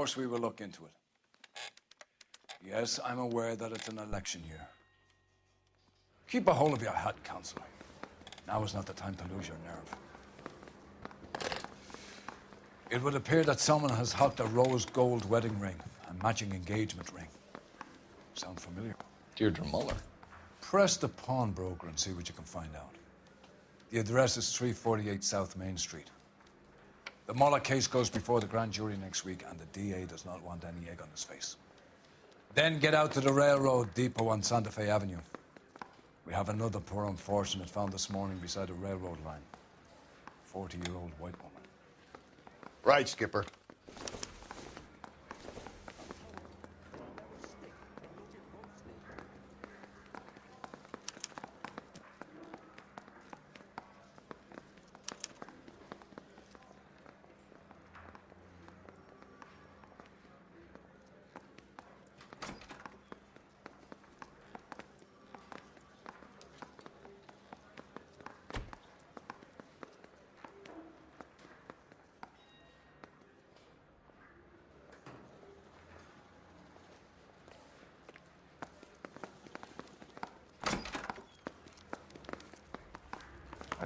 course we will look into it. Yes, I'm aware that it's an election year. Keep a hold of your hat, Counselor. Now is not the time to lose your nerve. It would appear that someone has hocked a rose gold wedding ring and matching engagement ring. Sound familiar? Deirdre Muller. Press the pawnbroker and see what you can find out. The address is 348 South Main Street. The Muller case goes before the grand jury next week, and the DA does not want any egg on his face. Then get out to the railroad depot on Santa Fe Avenue. We have another poor unfortunate found this morning beside a railroad line. 40-year-old white woman. Right, Skipper.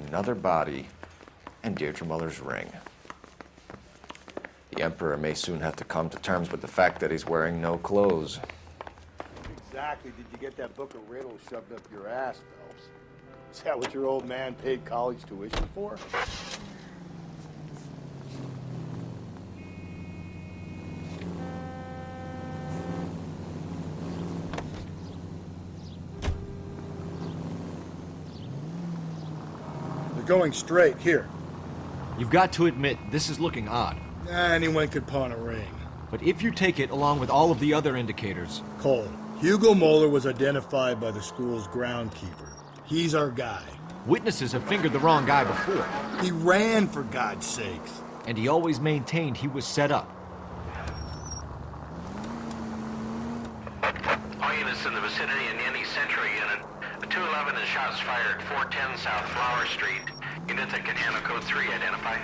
Another body, and Deirdre Muller's ring. The Emperor may soon have to come to terms with the fact that he's wearing no clothes. Exactly did you get that book of riddles shoved up your ass, Phelps? Is that what your old man paid college tuition for? Going straight here. You've got to admit, this is looking odd. Anyone could pawn a ring. But if you take it along with all of the other indicators... Cole, Hugo Moeller was identified by the school's groundkeeper. He's our guy. Witnesses have fingered the wrong guy before. He ran, for God's sakes. And he always maintained he was set up. All units in the vicinity in any Century unit. 211 is shots fired at 410 South Flower Street. Units that can handle code 3 identify.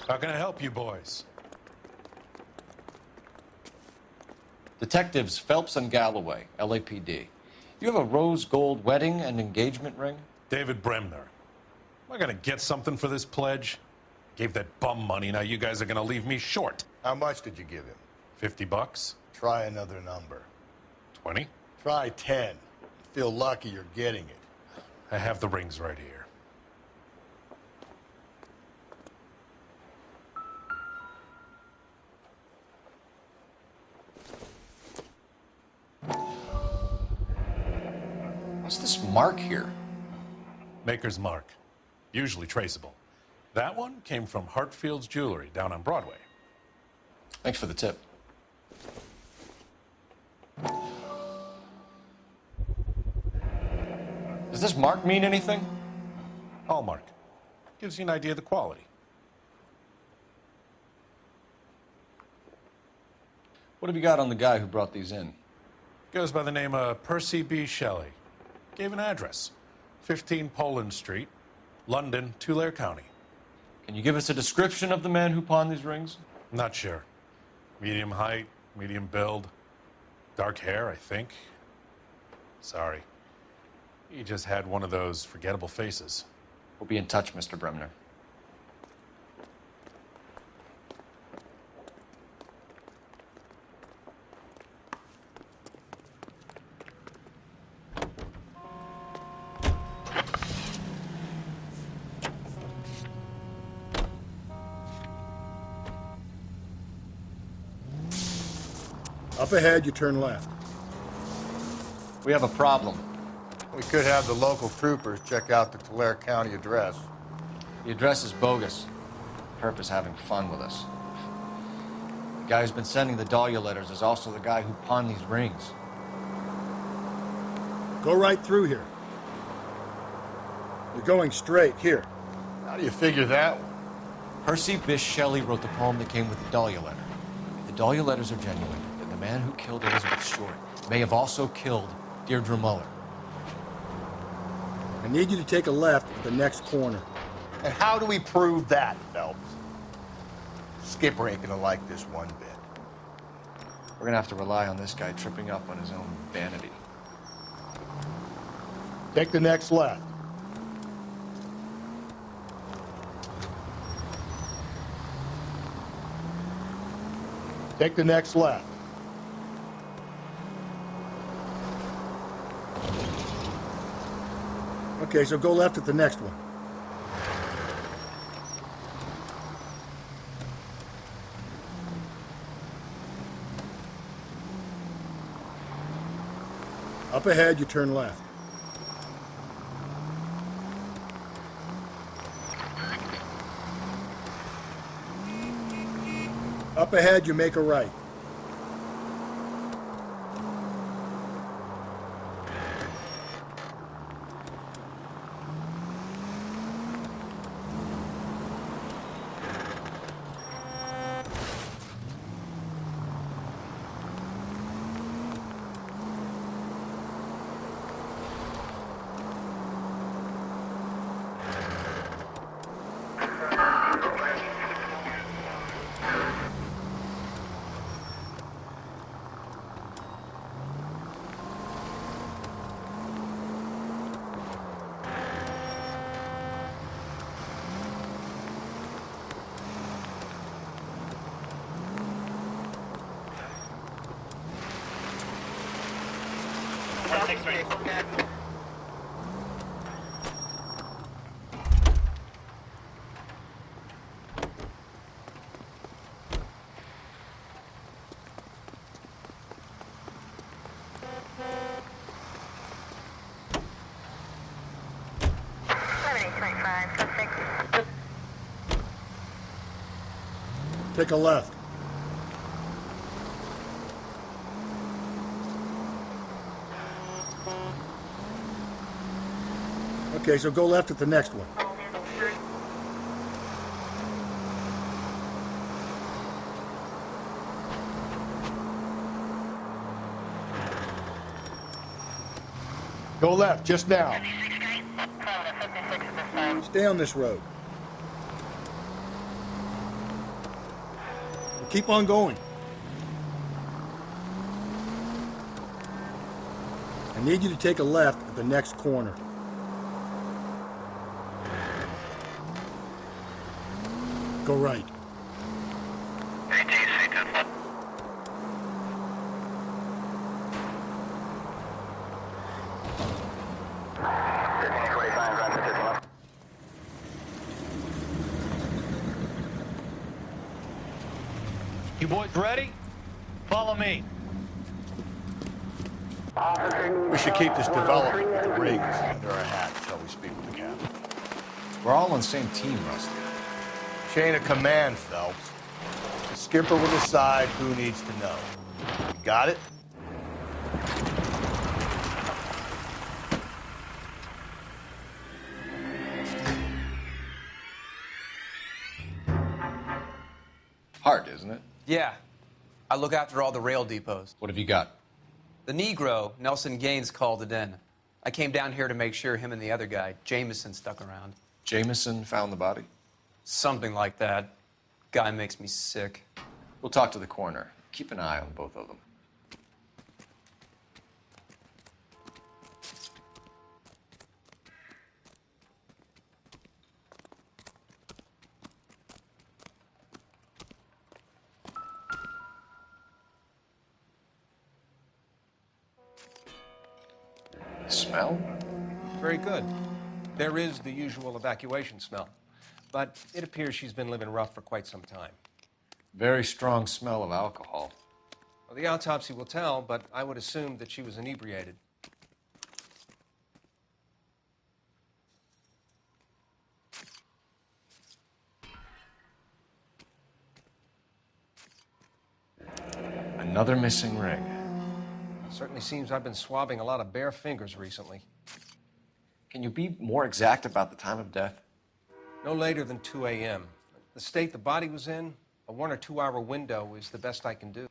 How can I help you boys? Detectives Phelps and Galloway, LAPD. You have a rose gold wedding and engagement ring? David Bremner. Am I gonna get something for this pledge? Gave that bum money, now you guys are gonna leave me short. How much did you give him? $50? Try another number. 20? Try 10. Feel lucky you're getting it. I have the rings right here. What's this mark here? Maker's mark. Usually traceable. That one came from Hartfield's Jewelry down on Broadway. Thanks for the tip. Does this mark mean anything? Hallmark. Gives you an idea of the quality. What have you got on the guy who brought these in? Goes by the name of Percy B. Shelley. Gave an address. 15 Poland Street, London, Tulare County. Can you give us a description of the man who pawned these rings? Not sure. Medium height, medium build. Dark hair, I think. Sorry. He just had one of those forgettable faces. We'll be in touch, Mr. Bremner. Up ahead, you turn left. We have a problem. We could have the local troopers check out the Tulare County address. The address is bogus. Perp is having fun with us. The guy who's been sending the Dahlia letters is also the guy who pawned these rings. Go right through here. You're going straight here. How do you figure that one? Percy Bysshe Shelley wrote the poem that came with the Dahlia letter. If the Dahlia letters are genuine, then the man who killed Elizabeth Short may have also killed Deirdre Muller. I need you to take a left at the next corner. And how do we prove that, Phelps? Skipper ain't gonna like this one bit. We're gonna have to rely on this guy tripping up on his own vanity. Take the next left. Take the next left. Okay, so go left at the next one. Up ahead, you turn left. Up ahead, you make a right. Take a left. Okay, so go left at the next one. Go left, just now. Stay on this road. Keep on going. I need you to take a left at the next corner. Go right. You boys ready? Follow me. We should keep this development with the rings under our hat until we speak with the captain. We're all on the same team, Rusty. Chain of command, Phelps. The skipper will decide who needs to know. You got it? Hard, isn't it? Yeah. I look after all the rail depots. What have you got? The Negro, Nelson Gaines, called it in. I came down here to make sure him and the other guy, Jameson, stuck around. Jameson found the body? Something like that. Guy makes me sick. We'll talk to the coroner. Keep an eye on both of them. Smell? Very good. There is the usual evacuation smell, but it appears she's been living rough for quite some time. Very strong smell of alcohol. Well, the autopsy will tell, but I would assume that she was inebriated. Another missing ring. Certainly seems I've been swabbing a lot of bare fingers recently. Can you be more exact about the time of death? No later than 2 a.m. The state the body was in, a 1 or 2 hour window is the best I can do.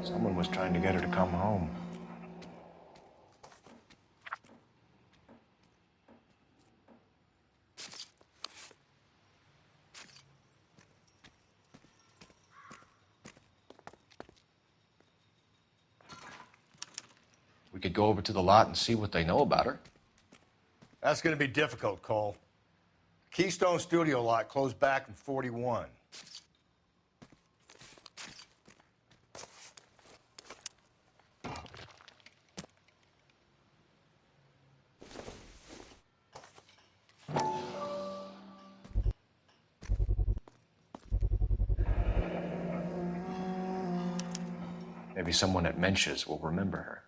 Someone was trying to get her to come home. We could go over to the lot and see what they know about her. That's going to be difficult, Cole. Keystone Studio lot closed back in 41. Maybe someone at Mensch's will remember her.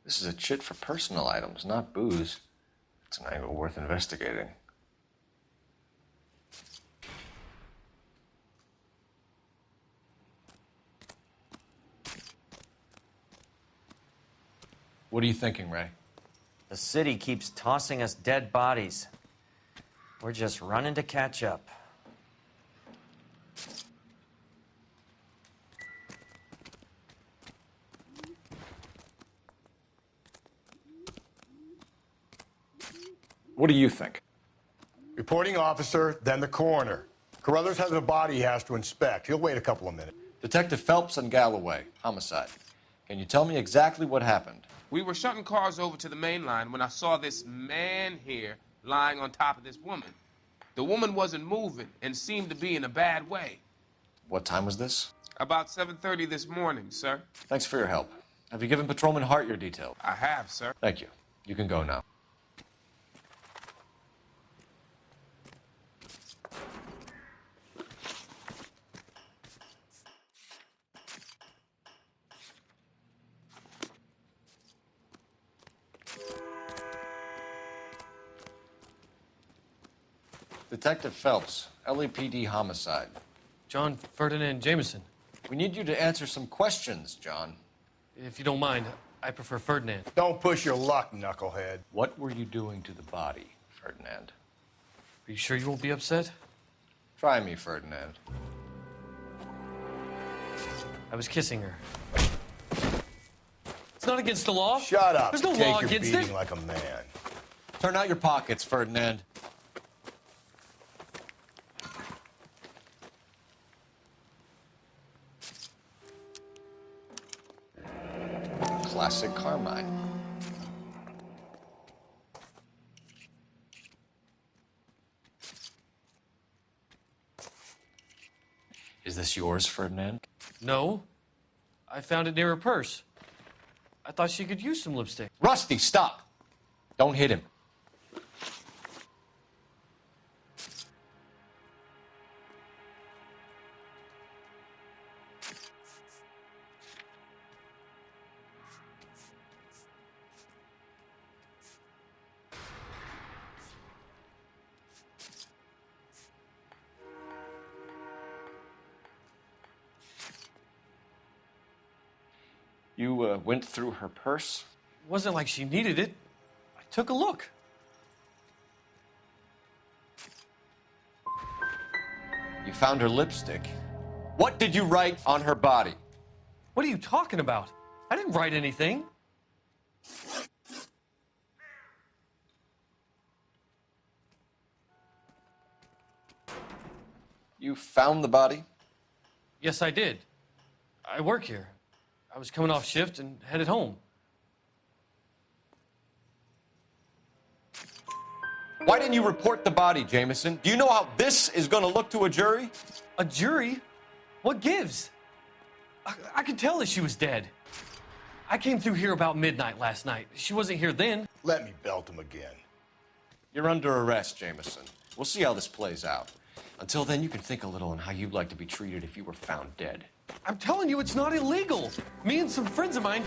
This is a chit for personal items, not booze. It's an angle worth investigating. What are you thinking, Ray? The city keeps tossing us dead bodies. We're just running to catch up. What do you think? Reporting officer, then the coroner. Carruthers has a body he has to inspect. He'll wait a couple of minutes. Detective Phelps and Galloway, homicide. Can you tell me exactly what happened? We were shutting cars over to the main line when I saw this man here lying on top of this woman. The woman wasn't moving and seemed to be in a bad way. What time was this? About 7:30 this morning, sir. Thanks for your help. Have you given Patrolman Hart your details? I have, sir. Thank you. You can go now. Detective Phelps, LAPD homicide. John Ferdinand Jameson. We need you to answer some questions, John. If you don't mind, I prefer Ferdinand. Don't push your luck, knucklehead. What were you doing to the body, Ferdinand? Are you sure you won't be upset? Try me, Ferdinand. I was kissing her. It's not against the law. Shut up. There's no Take law your against beating it. like a man. Turn out your pockets, Ferdinand. Classic Carmine. Is this yours, Ferdinand? No. I found it near her purse. I thought she could use some lipstick. Rusty, stop! Don't hit him. You went through her purse? It wasn't like she needed it. I took a look. You found her lipstick. What did you write on her body? What are you talking about? I didn't write anything. You found the body? Yes, I did. I work here. I was coming off shift and headed home. Why didn't you report the body, Jameson? Do you know how this is going to look to a jury? A jury? What gives? I could tell that she was dead. I came through here about midnight last night. She wasn't here then. Let me belt him again. You're under arrest, Jameson. We'll see how this plays out. Until then, you can think a little on how you'd like to be treated if you were found dead. I'm telling you, it's not illegal. Me and some friends of mine...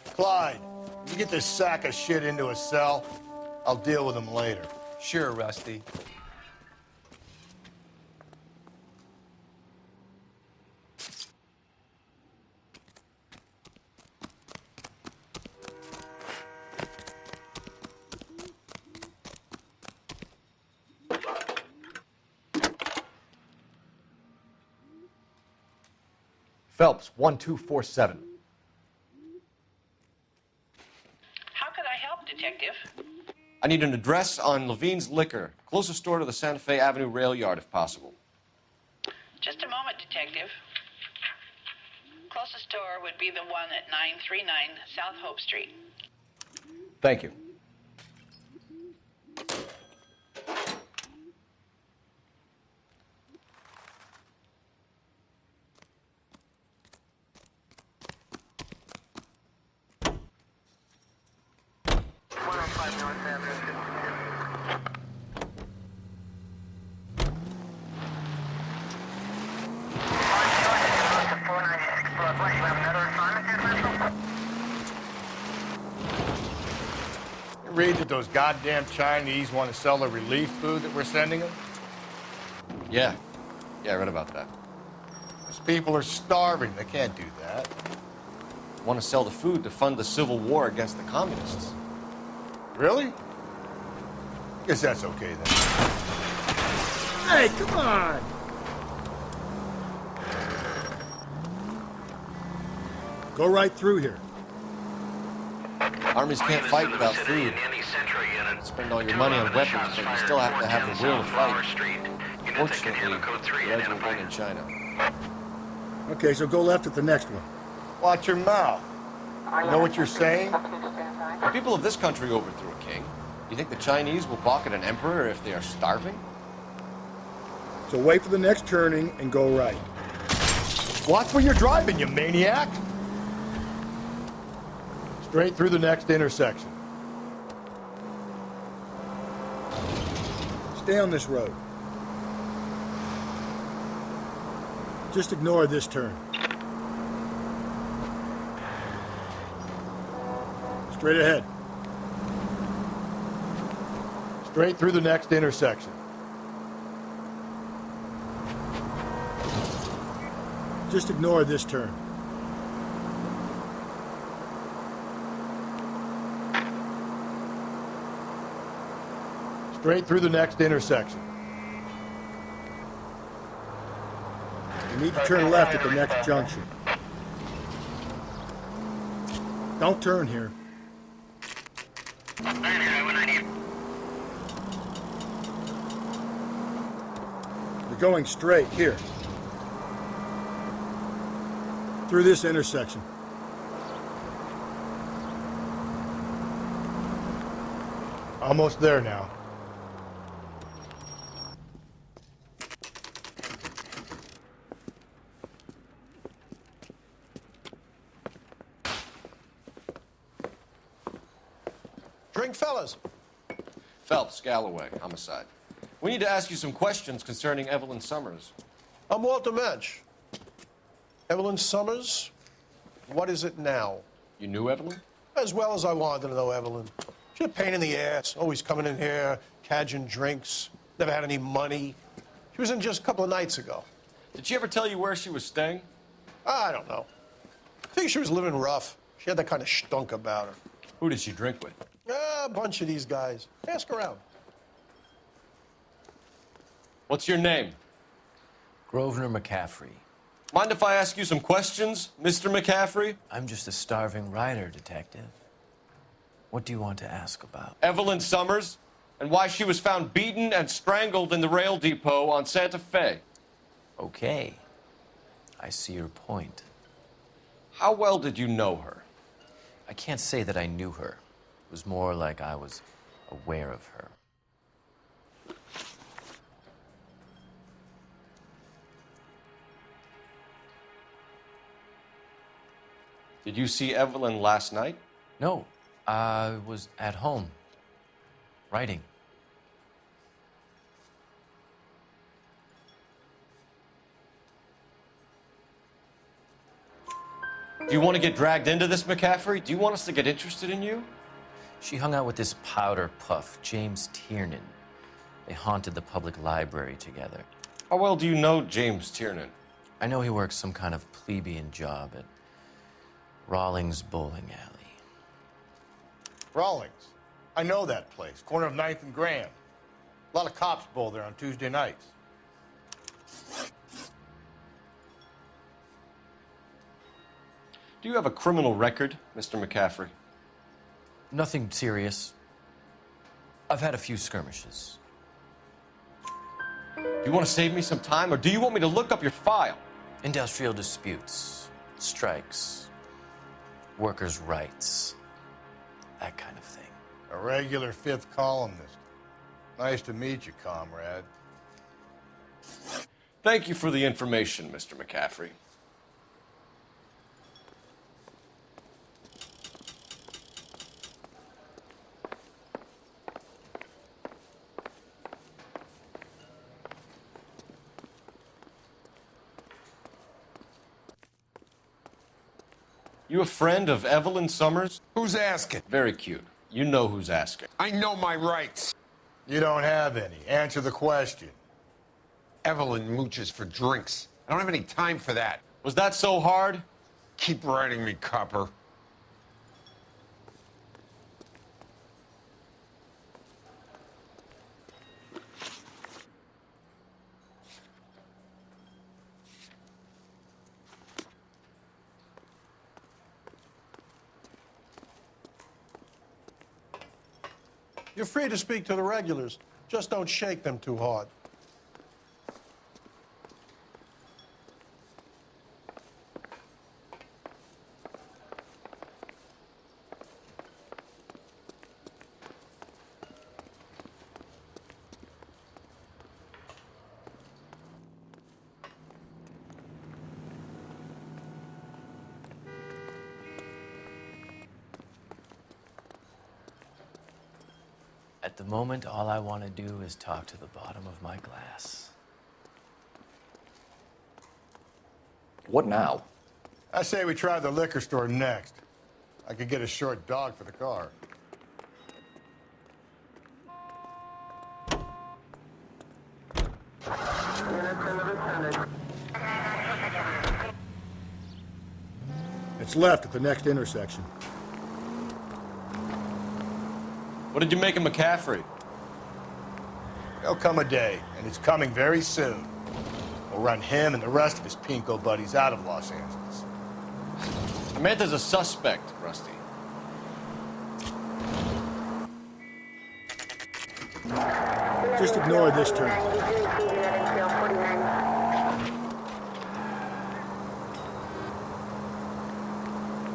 Clyde, you get this sack of shit into a cell. I'll deal with him later. Sure, Rusty. Phelps, 1247. How could I help, Detective? I need an address on Levine's Liquor. Closest store to the Santa Fe Avenue rail yard, if possible. Just a moment, Detective. Closest store would be the one at 939 South Hope Street. Thank you. Read that those goddamn Chinese want to sell the relief food that we're sending them? Yeah, I read about that. Those people are starving. They can't do that. Want to sell the food to fund the civil war against the communists. Really? Guess that's okay then. Hey, come on! Go right through here. Armies can't fight without food. Spend all your money on weapons, but you still have to have the will to fight. Fortunately, the Reds were born in China. Okay, so go left at the next one. Watch your mouth. You know what you're saying? The people of this country overthrew a king. You think the Chinese will balk at an emperor if they are starving? So wait for the next turning and go right. Watch where you're driving, you maniac! Straight through the next intersection. Stay on this road. Just ignore this turn. Straight ahead. Straight through the next intersection. Just ignore this turn. Straight through the next intersection. You need to turn left at the next junction. Don't turn here. You're going straight here. Through this intersection. Almost there now. Drink, fellas. Phelps, Galloway, homicide. We need to ask you some questions concerning Evelyn Summers. I'm Walter Mensch. Evelyn Summers, what is it now? You knew Evelyn? As well as I wanted to know Evelyn. She's a pain in the ass, always coming in here, cadging drinks, never had any money. She was in just a couple of nights ago. Did she ever tell you where she was staying? I don't know. I think she was living rough. She had that kind of stunk about her. Who did she drink with? A bunch of these guys. Ask around. What's your name? Grosvenor McCaffrey. Mind if I ask you some questions, Mr. McCaffrey? I'm just a starving writer, Detective. What do you want to ask about? Evelyn Summers, and why she was found beaten and strangled in the rail depot on Santa Fe. Okay. I see your point. How well did you know her? I can't say that I knew her. It was more like I was aware of her. Did you see Evelyn last night? No, I was at home, writing. Do you want to get dragged into this, McCaffrey? Do you want us to get interested in you? She hung out with this powder puff, James Tiernan. They haunted the public library together. How well do you know James Tiernan? I know he works some kind of plebeian job at Rawlings Bowling Alley. Rawlings. I know that place. Corner of 9th and Grand. A lot of cops bowl there on Tuesday nights. Do you have a criminal record, Mr. McCaffrey? Nothing serious. I've had a few skirmishes. Do you want to save me some time, or do you want me to look up your file? Industrial disputes, strikes, workers' rights, that kind of thing. A regular fifth columnist. Nice to meet you, comrade. Thank you for the information, Mr. McCaffrey. You a friend of Evelyn Summers? Who's asking? Very cute. You know who's asking. I know my rights. You don't have any. Answer the question. Evelyn mooches for drinks. I don't have any time for that. Was that so hard? Keep writing me, copper. You're free to speak to the regulars. Just don't shake them too hard. At the moment, all I want to do is talk to the bottom of my glass. What now? I say we try the liquor store next. I could get a short dog for the car. It's left at the next intersection. What did you make of McCaffrey? There'll come a day, and it's coming very soon. We'll run him and the rest of his pinko buddies out of Los Angeles. Samantha's a suspect, Rusty. Just ignore this turn.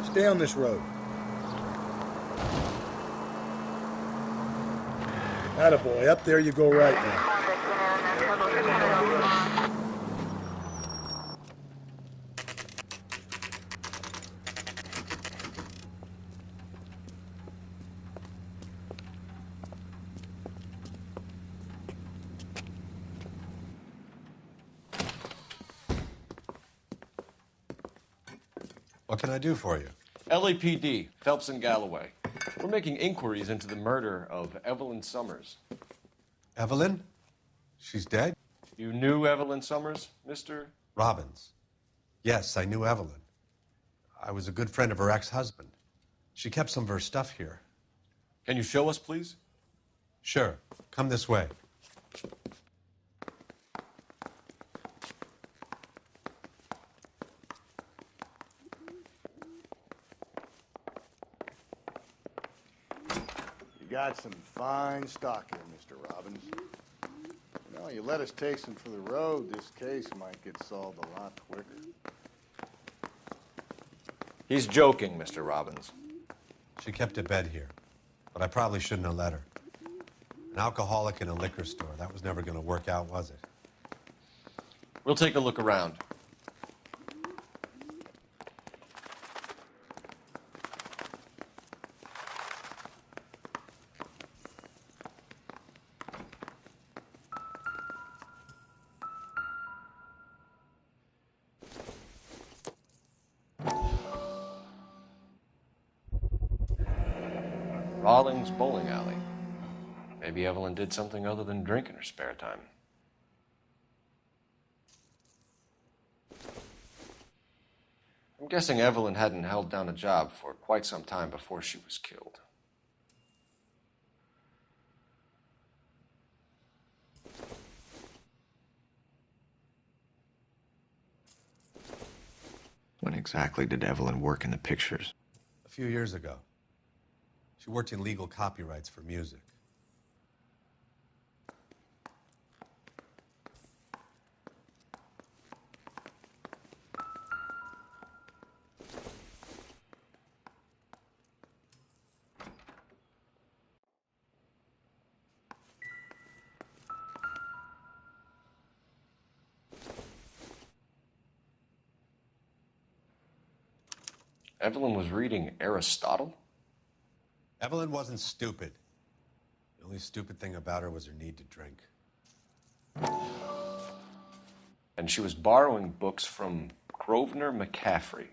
Stay on this road. Attaboy, up there you go right now. What can I do for you? LAPD, Phelps and Galloway. We're making inquiries into the murder of Evelyn Summers. Evelyn? She's dead? You knew Evelyn Summers, Mr. Robbins. Yes, I knew Evelyn. I was a good friend of her ex-husband. She kept some of her stuff here. Can you show us, please? Sure. Come this way. You got some fine stock here, Mr. Robbins. You know, you let us take some for the road, this case might get solved a lot quicker. He's joking, Mr. Robbins. She kept a bed here, but I probably shouldn't have let her. An alcoholic in a liquor store, that was never going to work out, was it? We'll take a look around. Rawlings Bowling Alley. Maybe Evelyn did something other than drink in her spare time. I'm guessing Evelyn hadn't held down a job for quite some time before she was killed. When exactly did Evelyn work in the pictures? A few years ago. She worked in legal copyrights for music. Evelyn was reading Aristotle? Evelyn wasn't stupid. The only stupid thing about her was her need to drink. And she was borrowing books from Grosvenor McCaffrey.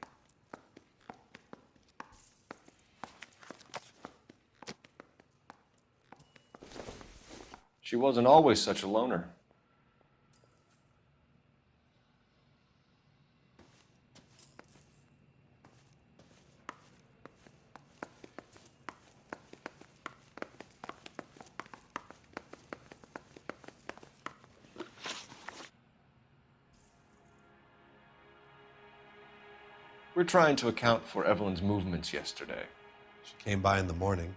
She wasn't always such a loner. We're trying to account for Evelyn's movements yesterday. She came by in the morning.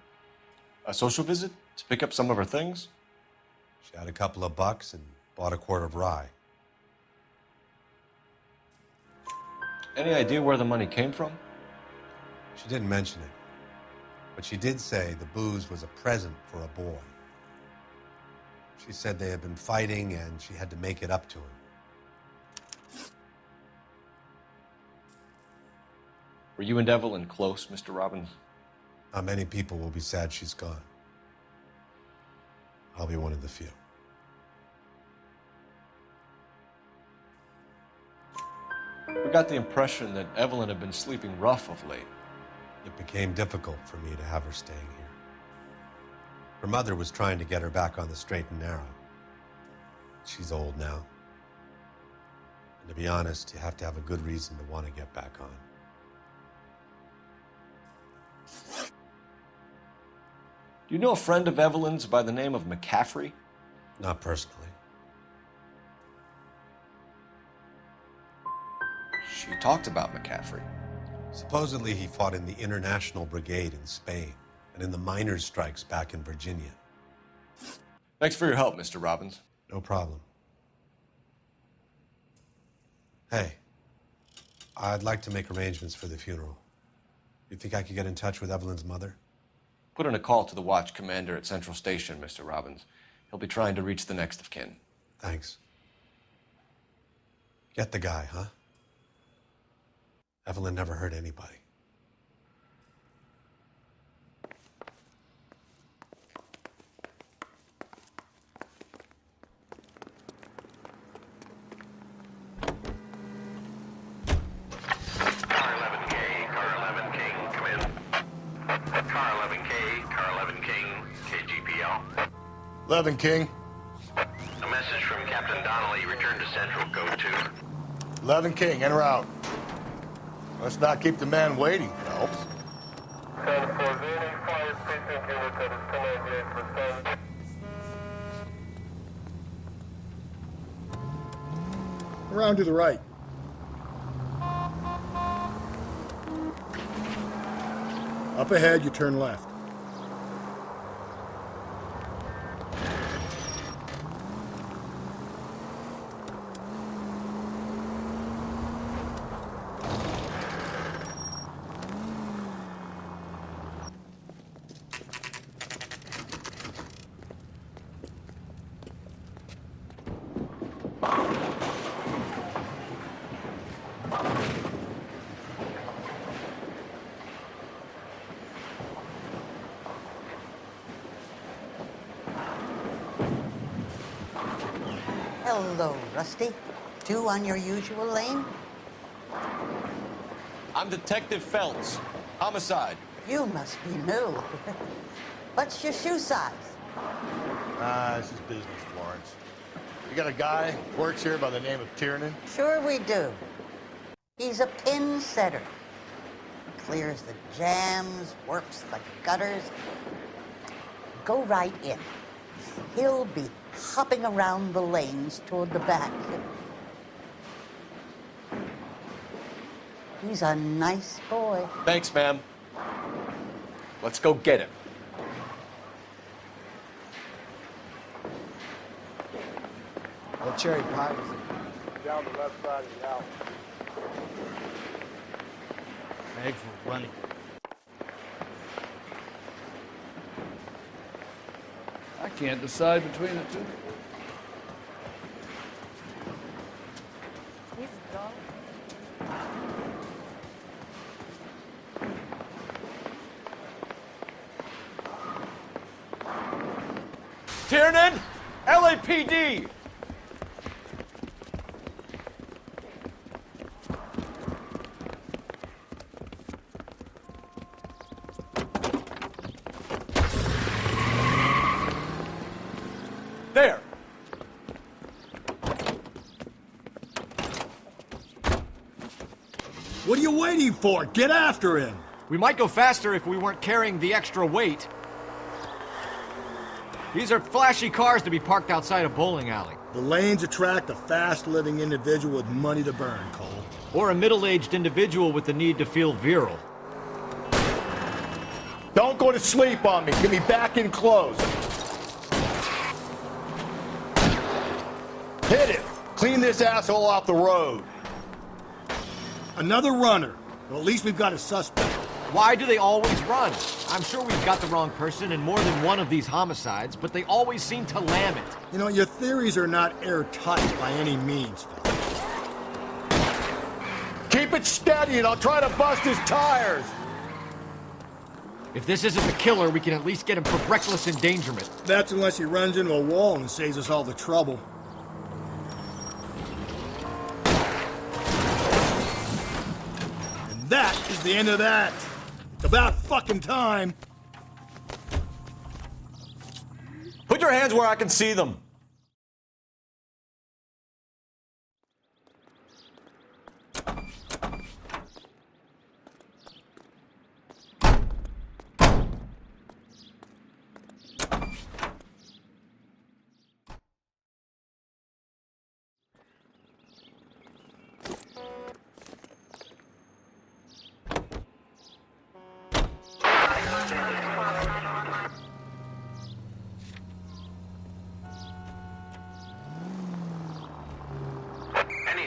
A social visit to pick up some of her things? She had a couple of bucks and bought a quart of rye. Any idea where the money came from? She didn't mention it, but she did say the booze was a present for a boy. She said they had been fighting and she had to make it up to him. Were you and Evelyn close, Mr. Robbins? Not many people will be sad she's gone. I'll be one of the few. We got the impression that Evelyn had been sleeping rough of late. It became difficult for me to have her staying here. Her mother was trying to get her back on the straight and narrow. She's old now. And to be honest, you have to have a good reason to want to get back on. Do you know a friend of Evelyn's by the name of McCaffrey? Not personally. She talked about McCaffrey. Supposedly he fought in the International Brigade in Spain and in the miners' strikes back in Virginia. Thanks for your help, Mr. Robbins. No problem. Hey, I'd like to make arrangements for the funeral. You think I could get in touch with Evelyn's mother? Put in a call to the watch commander at Central Station, Mr. Robbins. He'll be trying to reach the next of kin. Thanks. Get the guy, huh? Evelyn never hurt anybody. Car 11K, Car 11 King, come in. Car 11K, Car 11 King, KGPL. 11 King. A message from Captain Donnelly. Return to Central, go to. 11 King, en route. Let's not keep the man waiting, Phelps. Around to the right. Up ahead, you turn left. Hello, Rusty. Two on your usual lane? I'm Detective Phelps. Homicide. You must be new. What's your shoe size? This is business, Florence. You got a guy who works here by the name of Tiernan? Sure we do. He's a pin setter. Clears the jams, works the gutters. Go right in. He'll be hopping around the lanes toward the back. He's a nice boy. Thanks, ma'am. Let's go get him. What cherry pie was it? Down the left side of the alley. Eggs were running. I can't decide between the two. Tiernan! LAPD! There! What are you waiting for? Get after him! We might go faster if we weren't carrying the extra weight. These are flashy cars to be parked outside a bowling alley. The lanes attract a fast-living individual with money to burn, Cole. Or a middle-aged individual with the need to feel virile. Don't go to sleep on me. Get me back in close. Hit it. Clean this asshole off the road. Another runner. Well, at least we've got a suspect. Why do they always run? I'm sure we've got the wrong person in more than one of these homicides, but they always seem to lam it. You know, your theories are not airtight by any means, Phil. Keep it steady and I'll try to bust his tires. If this isn't the killer, we can at least get him for reckless endangerment. That's unless he runs into a wall and saves us all the trouble. And that is the end of that. It's about fucking time. Put your hands where I can see them.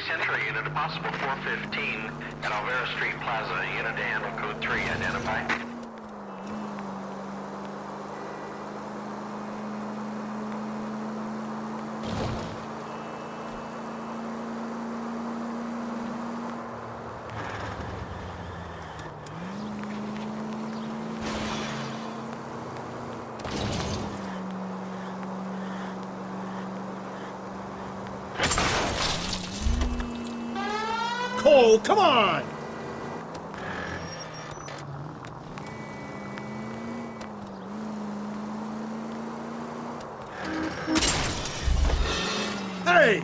Century unit, a possible 415 at Alvera Street Plaza, unit to handle code 3, identify. Cole, come on! Hey!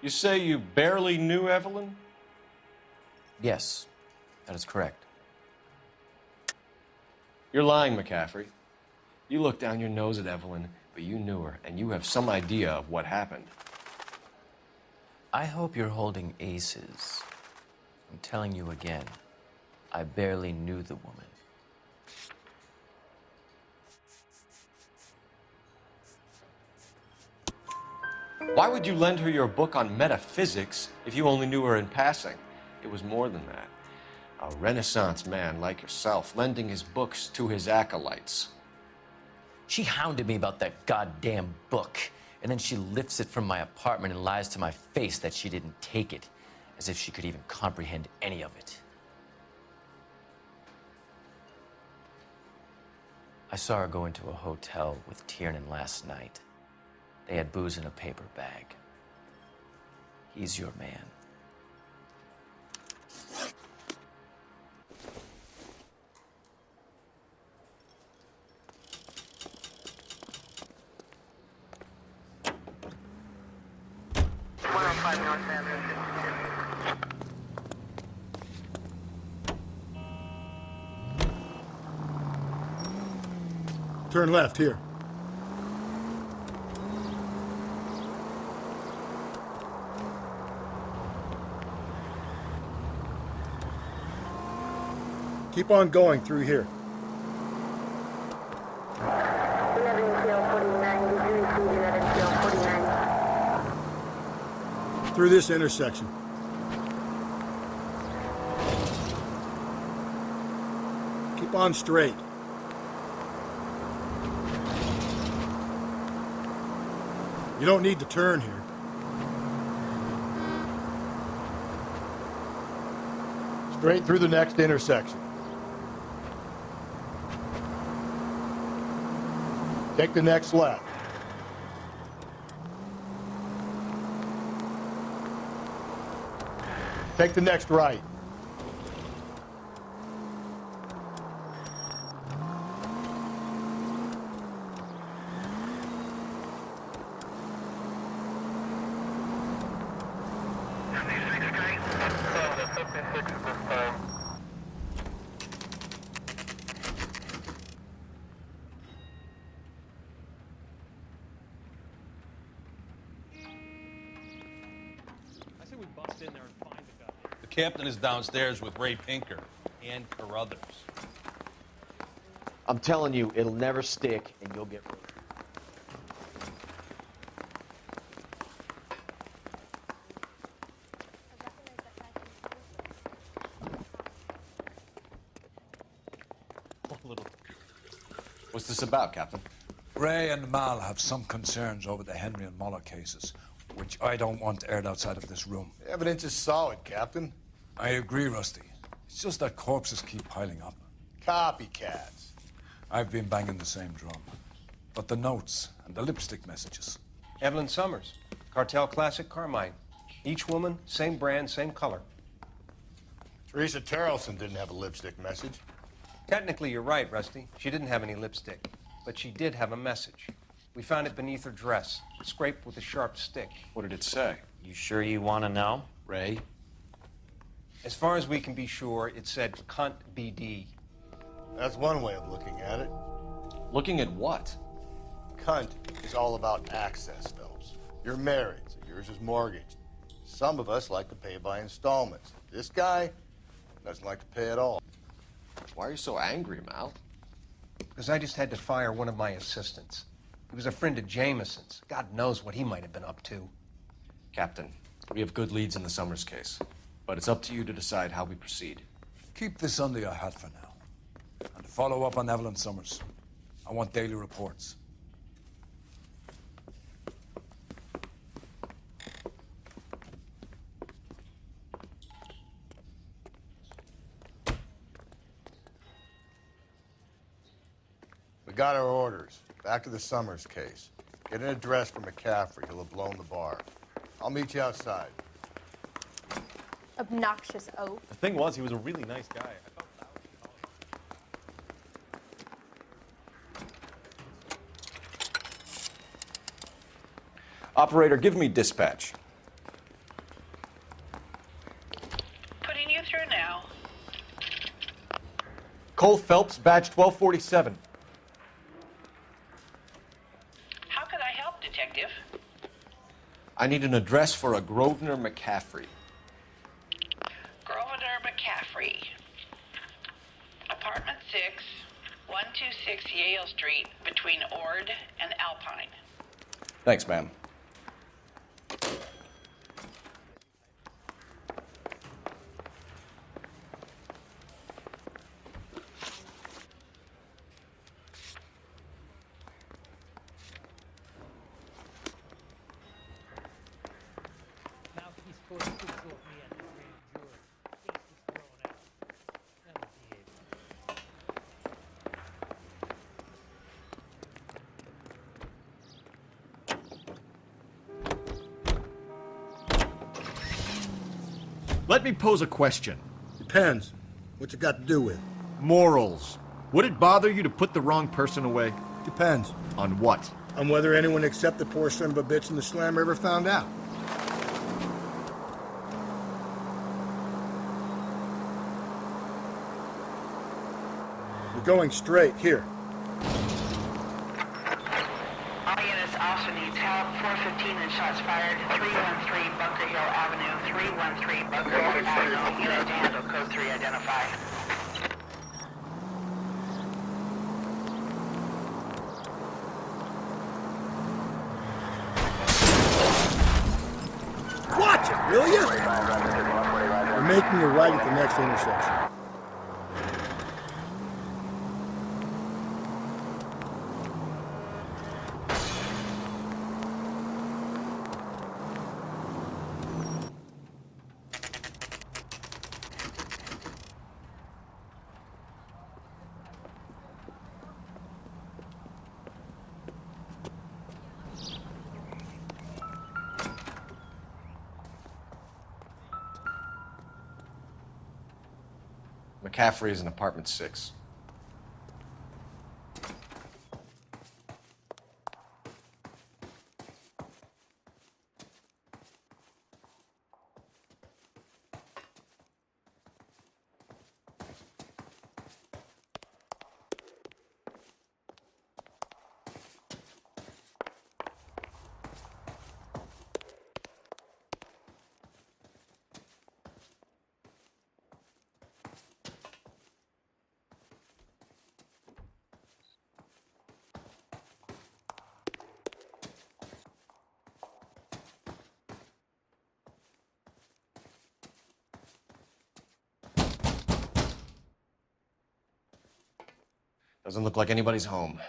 You say you barely knew Evelyn? Yes, that is correct. You're lying, McCaffrey. You looked down your nose at Evelyn, but you knew her, and you have some idea of what happened. I hope you're holding aces. I'm telling you again, I barely knew the woman. Why would you lend her your book on metaphysics if you only knew her in passing? It was more than that. A Renaissance man like yourself lending his books to his acolytes. She hounded me about that goddamn book, and then she lifts it from my apartment and lies to my face that she didn't take it, as if she could even comprehend any of it. I saw her go into a hotel with Tiernan last night. They had booze in a paper bag. He's your man. Turn left here. Keep on going through here. Through this intersection. Keep on straight. You don't need to turn here. Straight through the next intersection. Take the next left. Take the next right. The captain is downstairs with Ray Pinker and Carruthers. I'm telling you, it'll never stick, and you'll get rid of it. What's this about, Captain? Ray and Mal have some concerns over the Henry and Muller cases, which I don't want aired outside of this room. The evidence is solid, Captain. I agree, Rusty. It's just that corpses keep piling up. Copycats. I've been banging the same drum. But the notes and the lipstick messages. Evelyn Summers, Cartel Classic Carmine. Each woman, same brand, same color. Teresa Terrelson didn't have a lipstick message. Technically, you're right, Rusty. She didn't have any lipstick, but she did have a message. We found it beneath her dress, scraped with a sharp stick. What did it say? You sure you want to know? Ray? As far as we can be sure, it said cunt BD. That's one way of looking at it. Looking at what? Cunt is all about access, Phelps. You're married, so yours is mortgaged. Some of us like to pay by installments. This guy doesn't like to pay at all. Why are you so angry, Mal? Because I just had to fire one of my assistants. He was a friend of Jameson's. God knows what he might have been up to. Captain, we have good leads in the Summers case, but it's up to you to decide how we proceed. Keep this under your hat for now. And follow up on Evelyn Summers. I want daily reports. We got our orders. Back to the Summers case. Get an address for McCaffrey. He'll have blown the bar. I'll meet you outside. Obnoxious oaf. The thing was, he was a really nice guy. Operator, give me dispatch. Cole Phelps, badge 1247. How could I help, Detective? I need an address for a Grosvenor McCaffrey. Grosvenor McCaffrey. Apartment 6, 126 Yale Street, between Ord and Alpine. Thanks, ma'am. Let me pose a question. Depends. What's it got to do with? Morals. Would it bother you to put the wrong person away? Depends. On what? On whether anyone except the poor son of a bitch in the slammer ever found out. You're going straight. Here. All units, officer needs help. 415 and shots fired. 313 Bunker Hill Avenue. 313 Bunker Hill Avenue. Unit to handle. Code 3 identified. Watch it, will you? We're making a right at the next intersection. McCaffrey is in apartment 6. Doesn't look like anybody's home.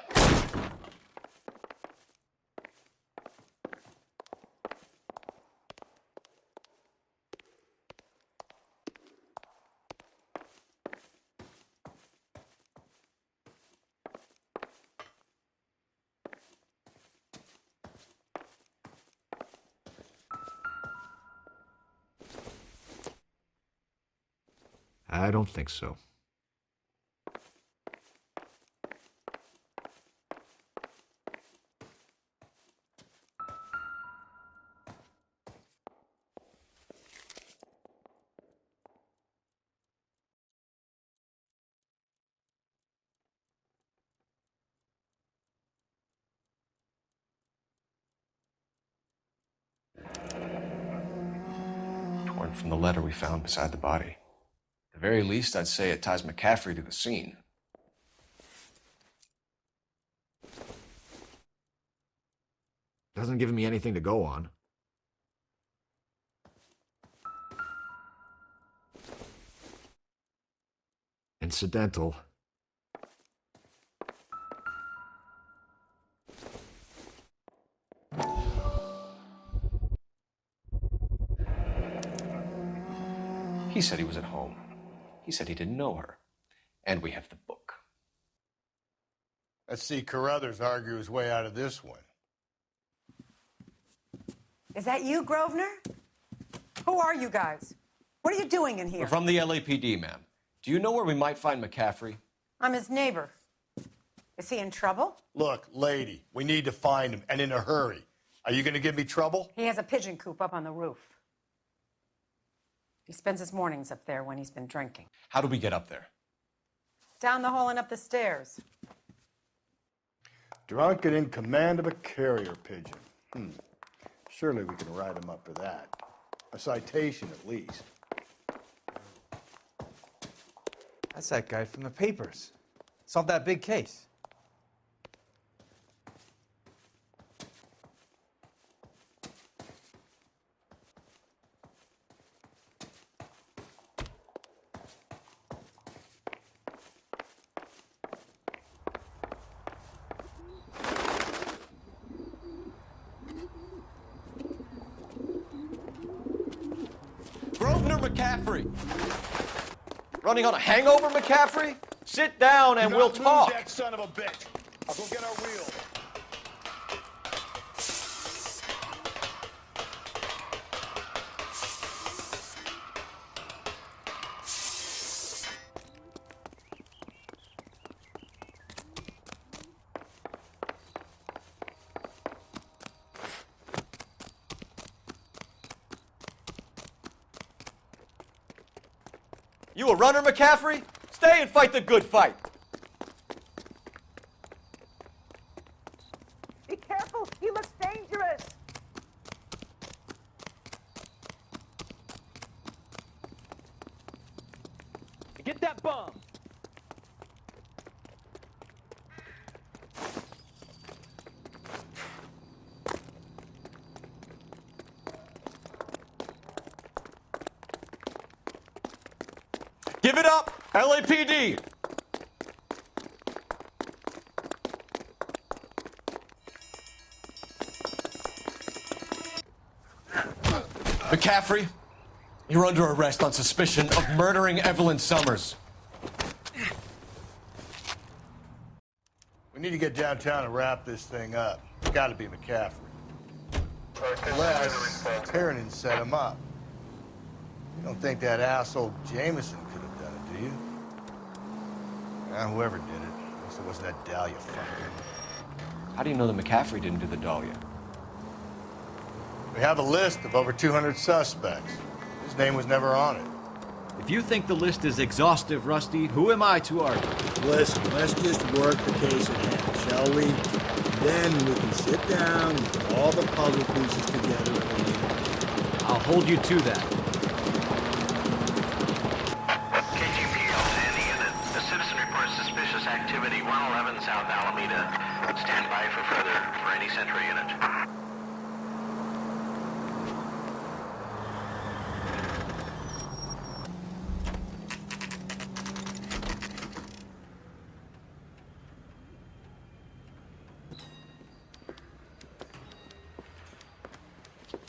I don't think so. Torn from the letter we found beside the body. At the very least, I'd say it ties McCaffrey to the scene. Doesn't give me anything to go on. Incidental. He said he was at home. He said he didn't know her. And we have the book. Let's see Carruthers argue his way out of this one. Is that you, Grosvenor? Who are you guys? What are you doing in here? We're from the LAPD, ma'am. Do you know where we might find McCaffrey? I'm his neighbor. Is he in trouble? Look, lady, we need to find him, and in a hurry. Are you going to give me trouble? He has a pigeon coop up on the roof. He spends his mornings up there when he's been drinking. How do we get up there? Down the hall and up the stairs. Drunk and in command of a carrier pigeon. Surely we can write him up for that. A citation, at least. That's that guy from the papers. Solved that big case. Grosvenor McCaffrey. Running on a hangover, McCaffrey? Sit down and we'll talk. That son of a bitch. I'll go get our wheel. You a runner, McCaffrey? Stay and fight the good fight. Be careful. He looks dangerous. Get that bomb. Give it up, LAPD. McCaffrey, you're under arrest on suspicion of murdering Evelyn Summers. We need to get downtown and wrap this thing up. It's got to be McCaffrey. Unless Tiernan set him up. You don't think that asshole Jameson could have done it, do you? Whoever did it. At least it wasn't that Dahlia fucker. How do you know that McCaffrey didn't do the Dahlia? We have a list of over 200 suspects. His name was never on it. If you think the list is exhaustive, Rusty, who am I to argue? Listen, let's just work the case at hand, shall we? Then we can sit down and put all the puzzle pieces together. I'll hold you to that. KGPL to any unit. The citizen reports suspicious activity 111 South Alameda. Stand by for any Central unit.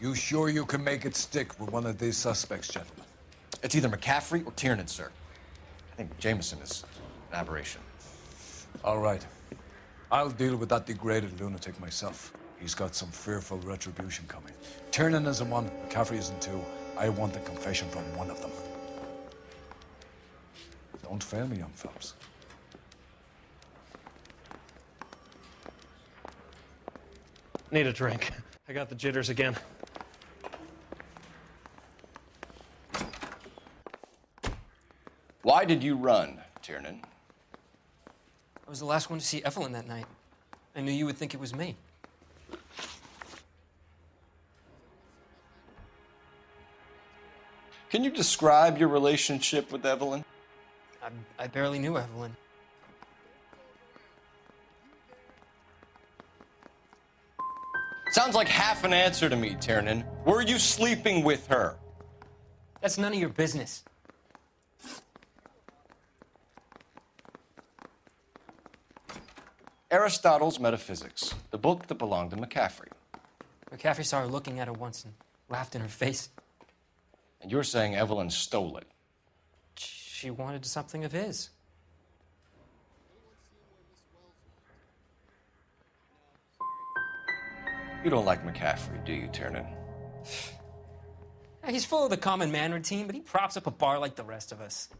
You sure you can make it stick with one of these suspects, gentlemen? It's either McCaffrey or Tiernan, sir. I think Jameson is an aberration. All right. I'll deal with that degraded lunatic myself. He's got some fearful retribution coming. Tiernan isn't one, McCaffrey isn't two. I want a confession from one of them. Don't fail me, young fellas. Need a drink. I got the jitters again. Why did you run, Tiernan? I was the last one to see Evelyn that night. I knew you would think it was me. Can you describe your relationship with Evelyn? I barely knew Evelyn. Sounds like half an answer to me, Tiernan. Were you sleeping with her? That's none of your business. Aristotle's Metaphysics, the book that belonged to McCaffrey. McCaffrey saw her looking at her once and laughed in her face. And you're saying Evelyn stole it? She wanted something of his. You don't like McCaffrey, do you, Tiernan? He's full of the common man routine, but he props up a bar like the rest of us.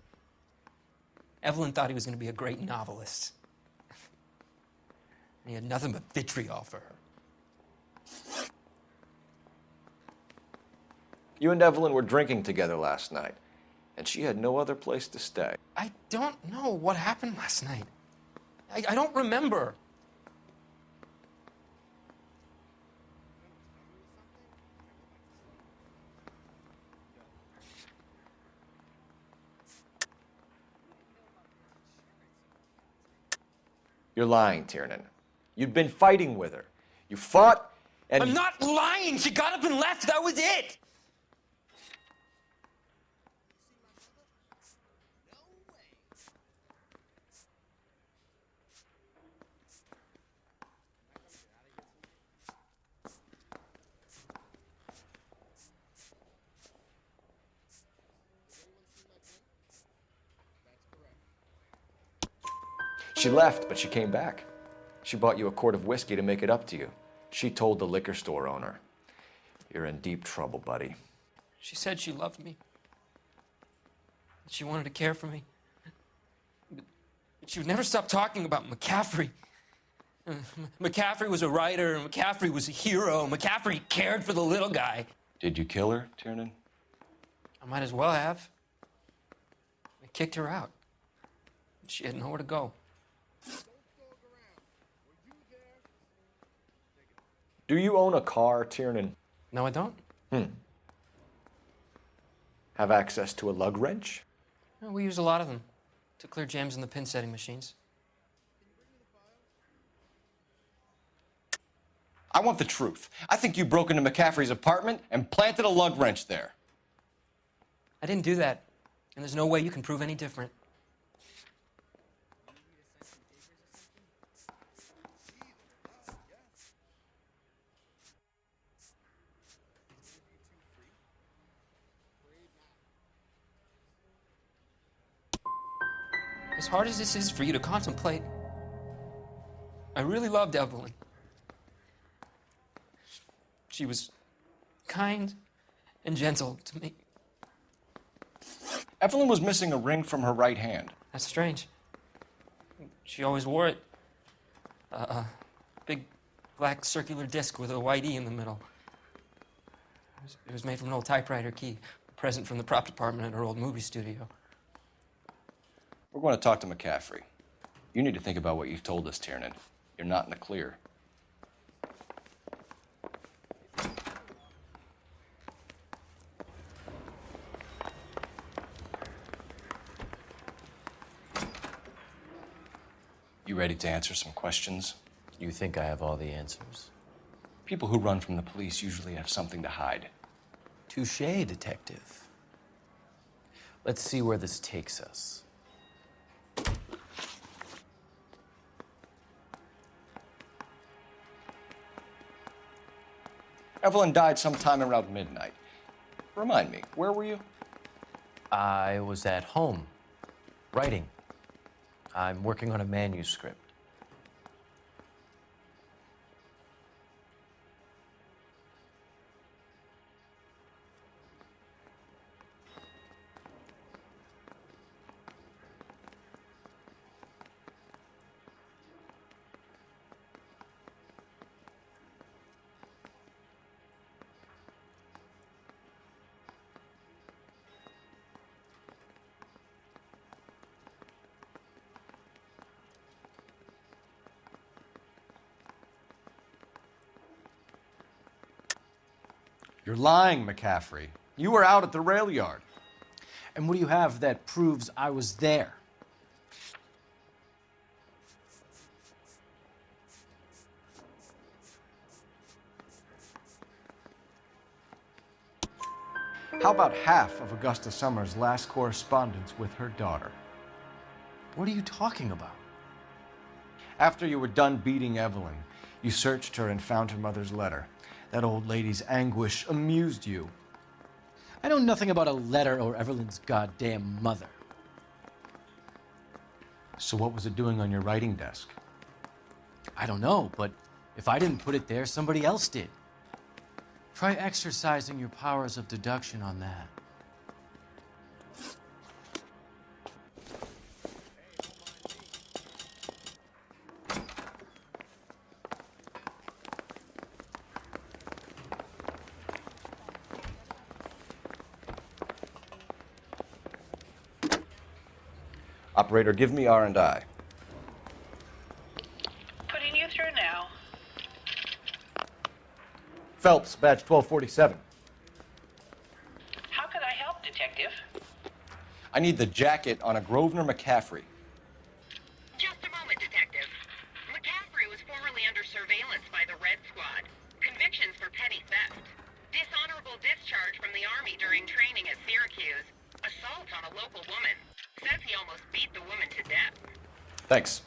Evelyn thought he was going to be a great novelist. He had nothing but vitriol for her. You and Evelyn were drinking together last night. and she had no other place to stay. I don't know what happened last night. I don't remember. You're lying, Tiernan. You'd been fighting with her. You fought, and I'm not lying. She got up and left. That was it. She left, but she came back. She bought you a quart of whiskey to make it up to you. She told the liquor store owner. You're in deep trouble, buddy. She said she loved me. She wanted to care for me. But she would never stop talking about McCaffrey. McCaffrey was a writer. McCaffrey was a hero. McCaffrey cared for the little guy. Did you kill her, Tiernan? I might as well have. I kicked her out. She had nowhere to go. Do you own a car, Tiernan? No, I don't. Have access to a lug wrench? No, we use a lot of them to clear jams in the pin setting machines. I want the truth. I think you broke into McCaffrey's apartment and planted a lug wrench there. I didn't do that, and there's no way you can prove any different. As hard as this is for you to contemplate, I really loved Evelyn. She was kind and gentle to me. Evelyn was missing a ring from her right hand. That's strange. She always wore it. A big black circular disc with a white E in the middle. It was made from an old typewriter key, a present from the prop department at her old movie studio. We're going to talk to McCaffrey. You need to think about what you've told us, Tiernan. You're not in the clear. You ready to answer some questions? You think I have all the answers? People who run from the police usually have something to hide. Touché, detective. Let's see where this takes us. Evelyn died sometime around midnight. Remind me, where were you? I was at home, writing. I'm working on a manuscript. You're lying, McCaffrey. You were out at the rail yard. And what do you have that proves I was there? How about half of Augusta Summers' last correspondence with her daughter? What are you talking about? After you were done beating Evelyn, you searched her and found her mother's letter. That old lady's anguish amused you. I know nothing about a letter or Evelyn's goddamn mother. So what was it doing on your writing desk? I don't know, but if I didn't put it there, somebody else did. Try exercising your powers of deduction on that. Operator, give me R&I. Putting you through now. Phelps, badge 1247. How could I help, Detective? I need the jacket on a Grosvenor McCaffrey. Just a moment, Detective. McCaffrey was formerly under surveillance by the Red Squad. Convictions for petty theft. Dishonorable discharge from the Army during training at Syracuse. Assault on a local woman. Says he almost beat the woman to death. Thanks.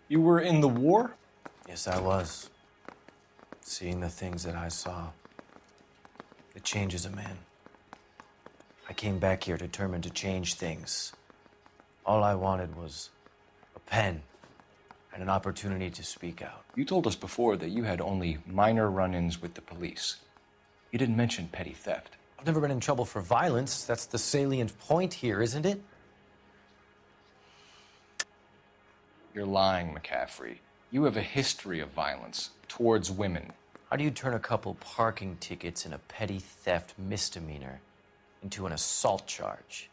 You were in the war? Yes, I was. Seeing the things that I saw, it changes a man. I came back here determined to change things. All I wanted was a pen and an opportunity to speak out. You told us before that you had only minor run-ins with the police. You didn't mention petty theft. I've never been in trouble for violence. That's the salient point here, isn't it? You're lying, McCaffrey. You have a history of violence towards women. How do you turn a couple parking tickets and a petty theft misdemeanor into an assault charge?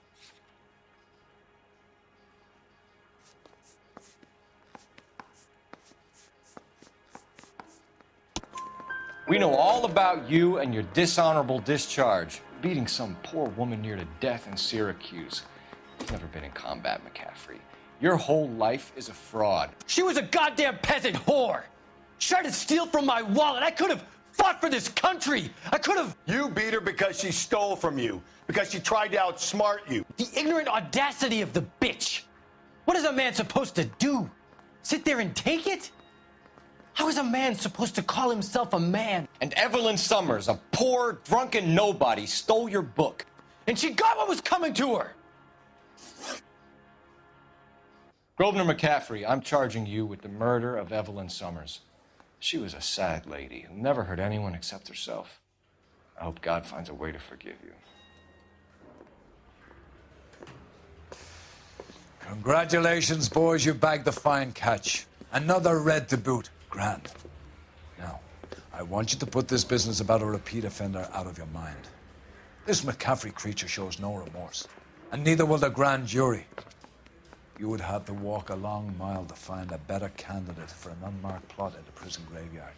We know all about you and your dishonorable discharge, beating some poor woman near to death in Syracuse. You've never been in combat, McCaffrey. Your whole life is a fraud. She was a goddamn peasant whore. She tried to steal from my wallet. I could have fought for this country. I could have. You beat her because she stole from you, because she tried to outsmart you. The ignorant audacity of the bitch. What is a man supposed to do? Sit there and take it? How is a man supposed to call himself a man? And Evelyn Summers, a poor, drunken nobody, stole your book. And she got what was coming to her. Grosvenor McCaffrey, I'm charging you with the murder of Evelyn Summers. She was a sad lady who never hurt anyone except herself. I hope God finds a way to forgive you. Congratulations, boys. You bagged the fine catch. Another red to boot. Grand. Now, I want you to put this business about a repeat offender out of your mind. This McCaffrey creature shows no remorse, and neither will the grand jury. You would have to walk a long mile to find a better candidate for an unmarked plot in the prison graveyard.